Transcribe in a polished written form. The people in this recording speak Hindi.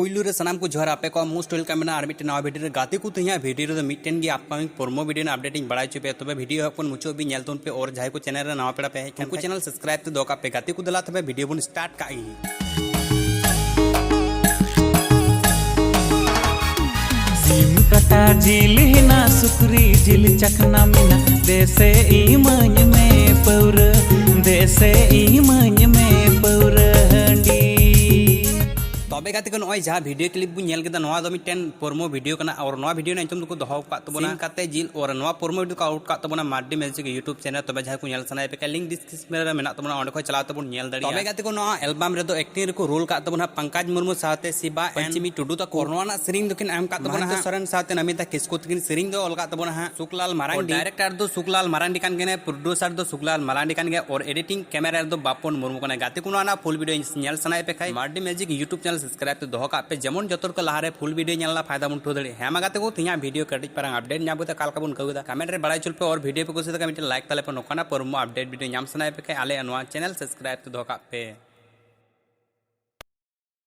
पुलू रे सनाम को जोहर आपे को मोस्ट वेलकम मेना आर मिटे नवा वीडियो रे गाते को तहिया वीडियो रे मिटेन गे अपकमिंग प्रोमो वीडियो ने अपडेटिंग बड़ाई चुपे तबे वीडियो अपन मुचो भी नेल तोन पे और जाय को चैनल रे नवा पेड़ा पे है को चैनल सब्सक्राइब तो दोका पे गाते को दला तबे वीडियो बन स्टार्ट काई सिम कटा जिल हिना सुकरी जिल चखना मिना देसे इमन में पौर देसे इमन में पौर हंडी तबे गाते को नय जहां वीडियो क्लिप बु नेल केदा नवा दो मिटेन प्रोमो वीडियो कना और नवा वीडियो ने तुम को दोहो का तबना काते जिल और नवा प्रोमो वीडियो का आउट का तबना मार्डी म्यूजिक यूट्यूब चैनल तबे जहां को नेल सनाय पे लिंक डिस्क्रिप्शन रे मेना तबना ओंडे को चला तबन नेल दड़ी तबे गाते को नवा एल्बम रे दो एक्टिंग रे को रोल का तबना पंकज मुर्मू साथे सिबा पंचमी टुडू ता कोरनवाना सिरिंग दकिन एम का तबना सरन साथे नमिता किसको तकिन सिरिंग दो अलका तबना हां सुकलाल मारांडी डायरेक्टर दो सुकलाल मारांडी कान गेने प्रोड्यूसर दो सुकलाल मारांडी कान गे और एडिटिंग कैमरा दो बापन मुर्मू कने गाते को ना फुल वीडियो नेल सनाय पे खाई Mardi music YouTube channel subscribe तो दोहो पे जेमन जतर को लहारे फुल वीडियो नेलना फायदा बन ठो दड़े हेमा गाते को तिया वीडियो कटिज परंग अपडेट नाम बता काल का बन कउदा कमेंट रे बड़ाई चुल पे और वीडियो पे कुछ तक मिटे लाइक तले पे नोकाना परमो अपडेट वीडियो नाम सनाय पे आले अनवा चैनल सब्सक्राइब तो धोका पे।